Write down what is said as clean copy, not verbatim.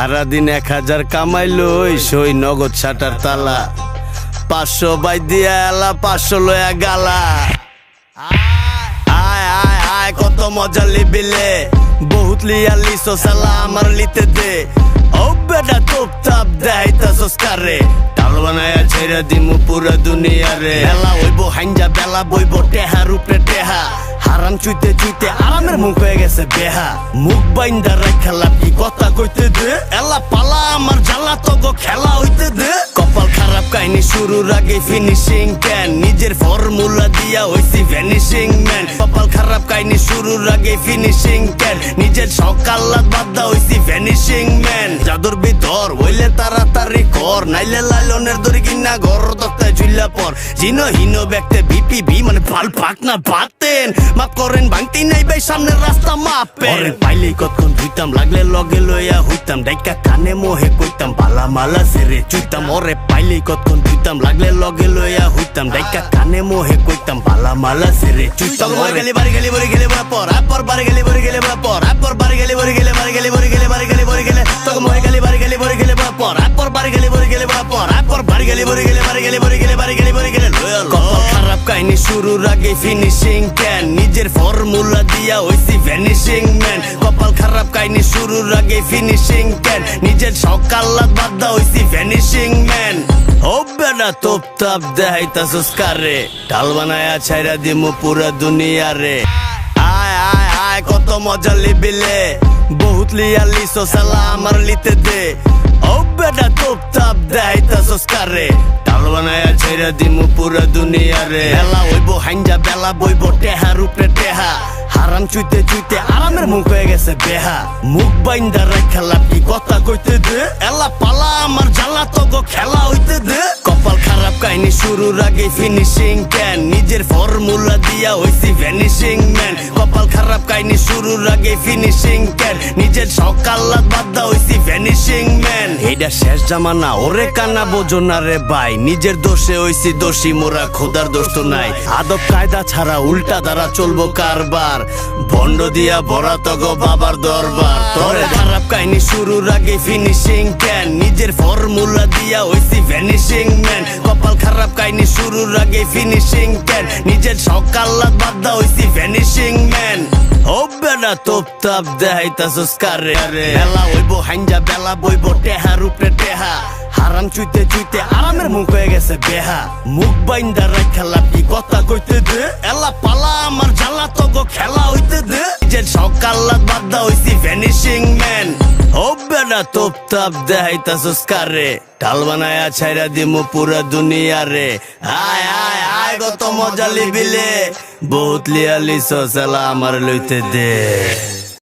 সারাদিন 1000 কামাইলো সই নগদ শাটার তালা 500 বাই দিয়া এলা 500 লয়া গালা আয় আয় আয় কত মজা লিবিলে বহুত লিয়া লিসো সালা আমার লিতে দে ও বেটা তোপ তাপ দেখাইতাছস কারে টাল বানায়া ছেড়ে দিমু পুরা দুনিয়ারে বেলা হইব হাইঞ্জা বেলা বইব টেহার উপরে টেহা হারাম চুইতে চুইতে আরামের মুখ হয়ে গেছে বেহা মুখ বাইন্দা রাখা লাপি কথা কইতে দে এলা পালা আমার জ্বালা তগো খেলা হইতে দে কপাল খারাপ কাহিনী শুরুর আগে ফিনিশিং ক্যান নিজের ফর্মুলা দিয়া হইছি ভ্যানিশিং ম্যান কপাল খারাপ কাহিনী শুরুর আগে ফিনিশিং ক্যান নিজের সকাল্লাত বাদ্দা হইছি ভ্যানিশিং ম্যান জাদুর ভিতর হইলে তাড়াতাড়ি কর নাইলে লাইলনের দড়ি কিনা ঘর দত্তায় ঝুল্লা পর জিন হীন ব্যক্তি বিপিবি মানে ফাল ফাঁক না বাতেন মাপ করেন ভাঙতি নাই ভাই সামনের রাস্তা মাপেন পাইলেই কতক্ষণ ধুইতাম লাগলে লগে লইয়া হইতাম ডাইকা কানে মোহে কইতাম বালা মালা সেরে চুইতাম ওরে পাইলেই কতক্ষণ ধুইতাম লাগলে লগে লইয়া হইতাম ডাইকা কানে মোহে কইতাম বালা মালা সেরে চুইতাম ওরে গেলি বাড়ি গেলি বড়ি গেলে বড় পর আপর বাড়ি গেলি বড়ি গেলে বড় পর আপর বাড়ি গেলি বড়ি গেলে বাড়ি গেলি বড়ি গেলে বাড়ি গেলি বড়ি গেলে তোকে মোহে গেলি বাড়ি গেলি বড়ি গেলে বড় পর আপর বাড়ি গেলি বড়ি গেলে বড় পর আপর বাড়ি গেলি বড়ি গেলে বাড়ি গেলি বড়ি গেলে বাড়ি গেলি বড়ি গেলে কপাল খারাপ কাহিনী শুরুর আগে ফিনিশিং ক্যান নিজের ফর্মুলা দিয়া হইছি ভ্যানিশিং ম্যান কপাল খারাপ কাহিনী শুরুর আগে ফিনিশিং ক্যান নিজের সকাল্লাত বাদ্দা হইছি ভ্যানিশিং ম্যান ও বেটা তোপ তাপ দেখাইতাছস কারে ঢাল বানায়া ছাইরা দিমু পুরা দুনিয়ারে আয় আয় আয় কত মজা লিবিলে বহুত লিয়া লিসো সালা আমার লিতে দে ও বেটা তোপ তাপ দেখাইতাছস কারে ঢাল বানায়া ছাইরা দিমু পুরা দুনিয়ারে বেলা হইব হাইঞ্জা বেলা বইব টেহার উপরে টেহা হারাম চুইতে চুইতে আরামের মুখ হয়ে গেছে বেহা মুখ বাইন্দা রাখা লাপি কথা কইতে দে এলা পালা আমার জ্বালা তগো খেলা হইতে দে কপাল খারাপ কাহিনী শুরুর আগে ফিনিশিং ক্যান নিজের ফর্মুলা দিয়া হইছি ভ্যানিশিং ম্যান কপাল খারাপ কাহিনী শুরুর আগে ফিনিশিং ক্যান নিজের সকাল্লাত বাদ্দা হইছি ভ্যানিশিং ম্যান এইটা শেষ জামানা ওরে কানা বোঝো না রে ভাই নিজের দোষে হইছি দোষী মোরা খোদার দোষ তো নাই আদব কায়দা ছাড়া উল্টা দ্বারা চলবো কারবার ভন্ড দিয়া ভরা তগো বাবার দরবার তোরে খারাপ কাহিনী শুরুর আগে ফিনিশিং ক্যান নিজের ফর্মুলা দিয়া হইছি ভ্যানিশিং ম্যান কপাল খারাপ কাহিনী শুরুর আগে ফিনিশিং ক্যান নিজের সকাল্লাত বাদ্দা হইছি ভ্যানিশিং ম্যান ও বেটা তোপ তাপ দেখাইতাছস কারে বেলা হইব হাইঞ্জা বেলা বইব টেহার উপরে টেহা হারাম চুইতে চুইতে আরামের মুখ হয়ে গেছে বেহা মুখ বাইন্দা রাখা লাপি কথা কইতে দে এলা পালা আমার জ্বালা তগো খেলা হইতে দে নিজের সকাল্লাত বাদ্দা হইছি ভ্যানিশিং ম্যান ও বেটা তোপ তাপ দেখাইতাছস কারে ঢাল বানায়া ছাইরা দিমু পুরা দুনিয়ারে আয় আয় আয় কত মজা লিবিলে বহুত লিয়া লিসো সালা আমার লইতে দে।